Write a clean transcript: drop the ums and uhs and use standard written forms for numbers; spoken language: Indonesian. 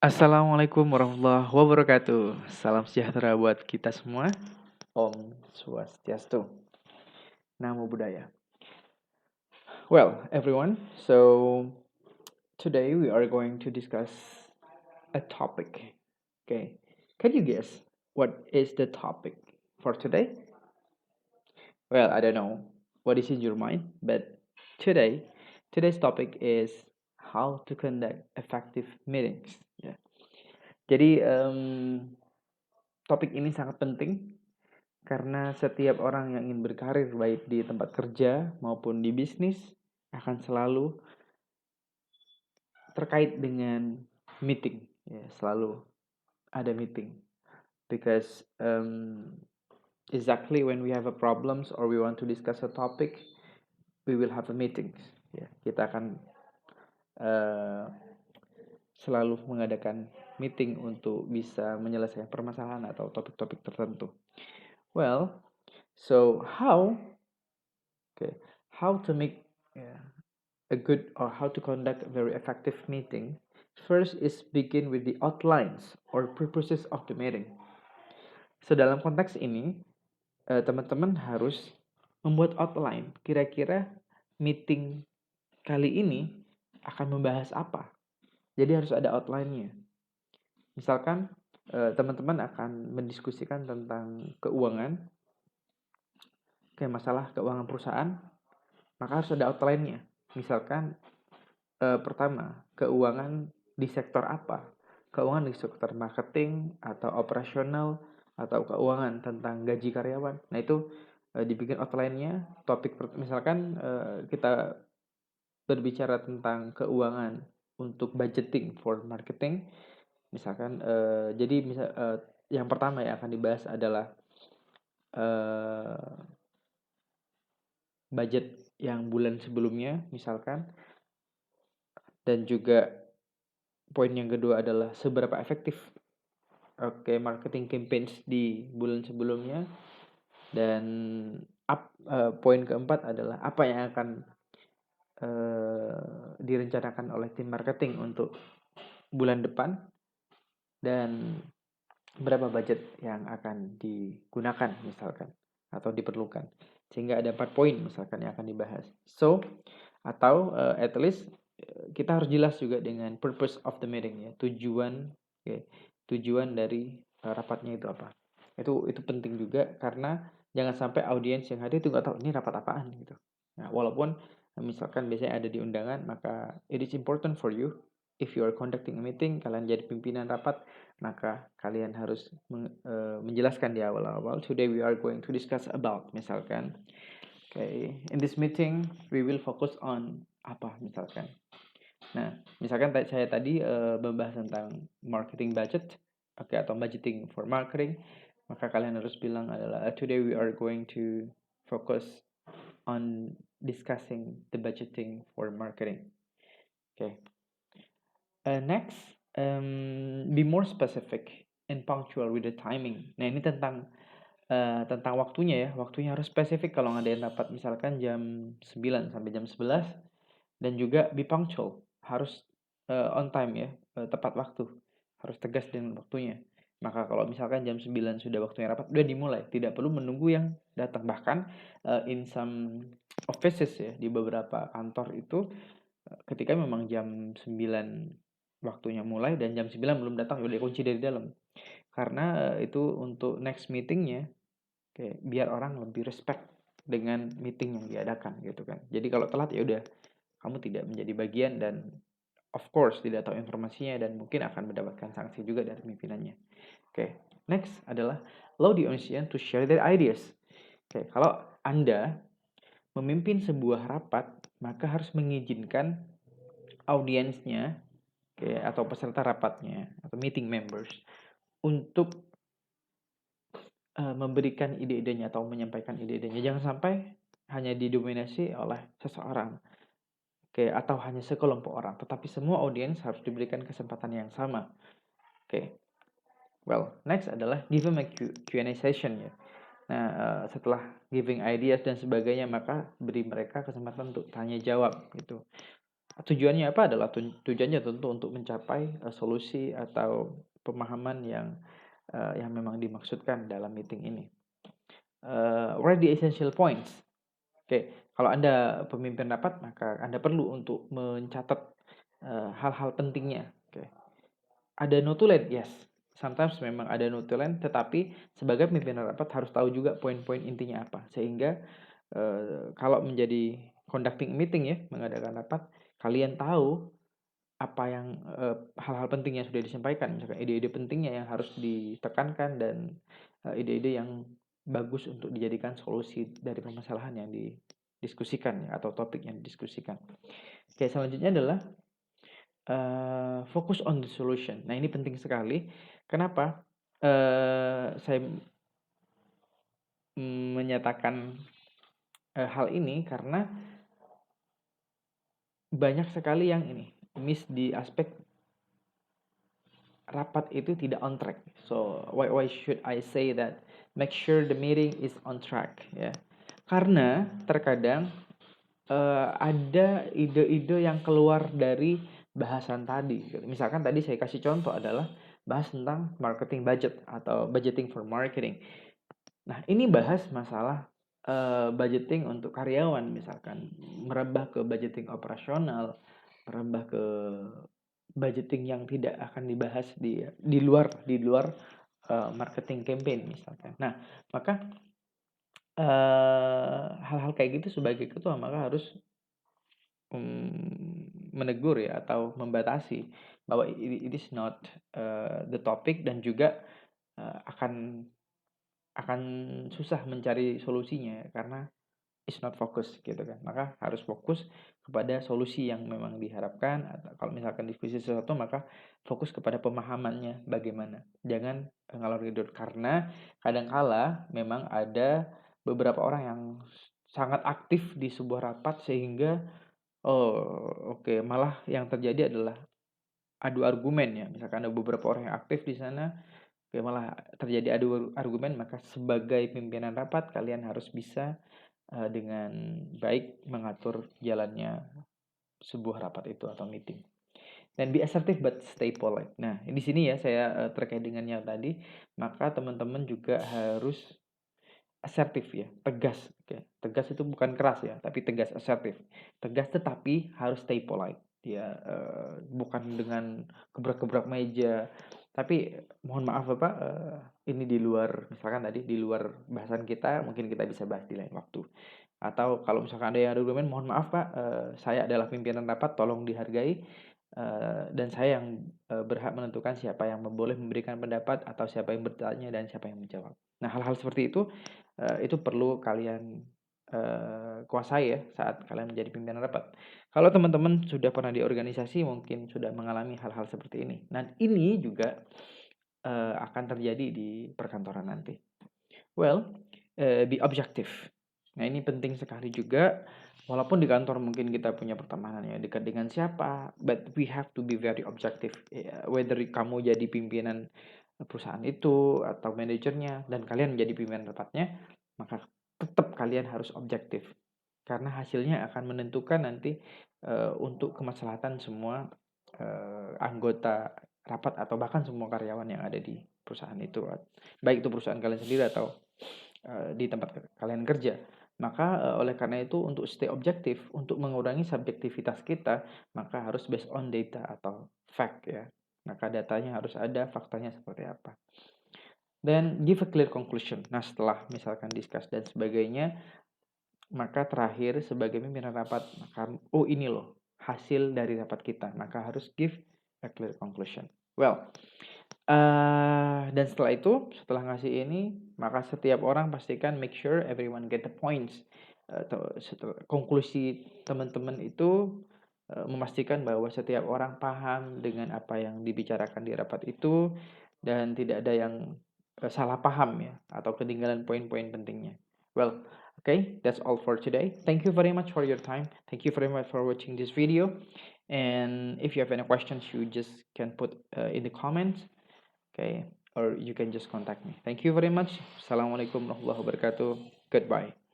Assalamualaikum warahmatullahi wabarakatuh. Salam sejahtera buat kita semua. Om Swastiastu. Namo Buddhaya. Well, everyone, so today we are going to discuss a topic. Okay, can you guess what is the topic for today? Well, I don't know what is in your mind, but today's topic is how to conduct effective meetings. Ya. Jadi topik ini sangat penting karena setiap orang yang ingin berkarir baik di tempat kerja maupun di bisnis akan selalu terkait dengan meeting, ya, selalu ada meeting. Because exactly when we have a problems or we want to discuss a topic, we will have a meeting. Ya, kita akan selalu mengadakan meeting untuk bisa menyelesaikan permasalahan atau topik-topik tertentu. Well, so how to make a good or how to conduct a very effective meeting? First is begin with the outlines or purposes of the meeting. So dalam konteks ini teman-teman harus membuat outline. Kira-kira meeting kali ini akan membahas apa? Jadi harus ada outline-nya. Misalkan teman-teman akan mendiskusikan tentang keuangan, kayak masalah keuangan perusahaan, maka harus ada outline-nya. Misalkan pertama, keuangan di sektor apa? Keuangan di sektor marketing atau operasional atau keuangan tentang gaji karyawan. Nah, itu dibikin outline-nya. Topik misalkan kita berbicara tentang keuangan untuk budgeting for marketing. Misalkan jadi yang pertama yang akan dibahas adalah budget yang bulan sebelumnya misalkan, dan juga poin yang kedua adalah seberapa efektif marketing campaigns di bulan sebelumnya, dan poin keempat adalah apa yang akan direncanakan oleh tim marketing untuk bulan depan, dan berapa budget yang akan digunakan misalkan atau diperlukan, sehingga ada 4 poin misalkan yang akan dibahas. So atau at least kita harus jelas juga dengan purpose of the meeting, ya, tujuan dari rapatnya itu apa. Itu penting juga karena jangan sampai audiens yang hadir itu nggak tahu ini rapat apaan gitu. Nah, walaupun misalkan biasanya ada di undangan, maka it is important for you if you are conducting a meeting, kalian jadi pimpinan rapat, maka kalian harus menjelaskan di awal-awal. Today we are going to discuss about misalkan, okay, in this meeting we will focus on apa misalkan. Nah, misalkan saya tadi membahas tentang marketing budget, okay, atau budgeting for marketing, maka kalian harus bilang adalah today we are going to focus on discussing the budgeting for marketing. Okay. Next, be more specific and punctual with the timing. Nah, ini tentang waktunya ya. Waktunya harus spesifik kalau ngadain rapat misalkan jam 9 sampai jam 11, dan juga be punctual, harus on time ya, tepat waktu. Harus tegas dengan waktunya. Maka kalau misalkan jam 9 sudah waktunya rapat, udah dimulai, tidak perlu menunggu yang datang. Bahkan in some offices ya, di beberapa kantor itu ketika memang jam 9 waktunya mulai dan jam 9 belum datang, udah kunci dari dalam. Karena itu untuk next meetingnya, kayak biar orang lebih respect dengan meeting yang diadakan gitu kan. Jadi kalau telat ya udah, kamu tidak menjadi bagian dan of course tidak tahu informasinya dan mungkin akan mendapatkan sanksi juga dari pimpinannya. Oke, next adalah allow the audience to share their ideas. Oke, kalau Anda memimpin sebuah rapat, maka harus mengizinkan audiensnya, atau peserta rapatnya atau meeting members untuk memberikan ide-idenya atau menyampaikan ide-idenya. Jangan sampai hanya didominasi oleh seseorang, atau hanya sekelompok orang, tetapi semua audiens harus diberikan kesempatan yang sama. Well, next adalah give them a Q&A session ya. Nah, setelah giving ideas dan sebagainya, maka beri mereka kesempatan untuk tanya jawab gitu. Tujuannya apa? Adalah tujuannya tentu untuk mencapai solusi atau pemahaman yang memang dimaksudkan dalam meeting ini. What are the essential points? Oke, kalau Anda pemimpin rapat, maka Anda perlu untuk mencatat hal-hal pentingnya. Oke. Ada notulen, yes. Sometimes memang ada notulen, tetapi sebagai pimpinan rapat harus tahu juga poin-poin intinya apa. Sehingga kalau menjadi conducting meeting ya, mengadakan rapat, kalian tahu apa yang hal-hal penting yang sudah disampaikan, misalkan ide-ide pentingnya yang harus ditekankan dan ide-ide yang bagus untuk dijadikan solusi dari permasalahan yang didiskusikan ya, atau topik yang didiskusikan. Oke, selanjutnya adalah fokus on the solution. Nah, ini penting sekali. Kenapa saya menyatakan hal ini? Karena banyak sekali yang ini miss di aspek rapat itu tidak on track. So why should I say that? Make sure the meeting is on track ya. Karena terkadang ada ide-ide yang keluar dari bahasan tadi. Misalkan tadi saya kasih contoh adalah bahas tentang marketing budget atau budgeting for marketing. Nah, ini bahas masalah budgeting untuk karyawan misalkan, merambah ke budgeting operasional, merambah ke budgeting yang tidak akan dibahas di luar marketing campaign misalkan. Nah, maka hal-hal kayak gitu sebagai ketua maka harus menegur ya atau membatasi bahwa it is not the topic, dan juga akan susah mencari solusinya ya, karena it's not focus gitu kan. Maka harus fokus kepada solusi yang memang diharapkan, atau kalau misalkan diskusi sesuatu maka fokus kepada pemahamannya bagaimana. Jangan ngalor ngidul, karena kadangkala memang ada beberapa orang yang sangat aktif di sebuah rapat sehingga malah yang terjadi adalah adu argumen ya. Misalkan ada beberapa orang yang aktif di sana, malah terjadi adu argumen, maka sebagai pimpinan rapat kalian harus bisa dengan baik mengatur jalannya sebuah rapat itu atau meeting. Dan be assertive but stay polite. Nah, di sini ya saya terkait dengan yang tadi, maka teman-teman juga harus asertif ya, tegas. Oke. Tegas itu bukan keras ya, tapi tegas, asertif. Tegas tetapi harus stay polite. Ya, bukan dengan gebrak-gebrak meja. Tapi mohon maaf Bapak, ini di luar, misalkan tadi di luar bahasan kita, mungkin kita bisa bahas di lain waktu. Atau kalau misalkan ada yang ada argumen, mohon maaf Pak, saya adalah pimpinan rapat, tolong dihargai, dan saya yang berhak menentukan siapa yang boleh memberikan pendapat atau siapa yang bertanya dan siapa yang menjawab. Nah, hal-hal seperti itu perlu kalian kuasai ya saat kalian menjadi pimpinan rapat. Kalau teman-teman sudah pernah di organisasi mungkin sudah mengalami hal-hal seperti ini. Nah, ini juga akan terjadi di perkantoran nanti. Well, be objective. Nah, ini penting sekali juga. Walaupun di kantor mungkin kita punya pertemanan ya, dekat dengan siapa, but we have to be very objective. Whether kamu jadi pimpinan perusahaan itu atau manajernya dan kalian menjadi pimpinan rapatnya, maka tetap kalian harus objektif. Karena hasilnya akan menentukan nanti untuk kemaslahatan semua anggota rapat atau bahkan semua karyawan yang ada di perusahaan itu. Baik itu perusahaan kalian sendiri atau di tempat kalian kerja. Maka oleh karena itu untuk stay objektif, untuk mengurangi subjektivitas kita, maka harus based on data atau fact ya. Maka datanya harus ada, faktanya seperti apa. Then give a clear conclusion. Nah, setelah misalkan discuss dan sebagainya, maka terakhir sebagai pimpinan rapat, maka ini loh hasil dari rapat kita. Maka harus give a clear conclusion. Well, dan setelah itu, setelah ngasih ini, maka setiap orang pastikan make sure everyone get the points. Konklusi teman-teman itu memastikan bahwa setiap orang paham dengan apa yang dibicarakan di rapat itu dan tidak ada yang salah paham ya atau ketinggalan poin-poin pentingnya. Well, okay, that's all for today. Thank you very much for your time. Thank you very much for watching this video. And if you have any questions, you just can put in the comments. Okay, or you can just contact me. Thank you very much. Assalamualaikum warahmatullahi wabarakatuh. Goodbye.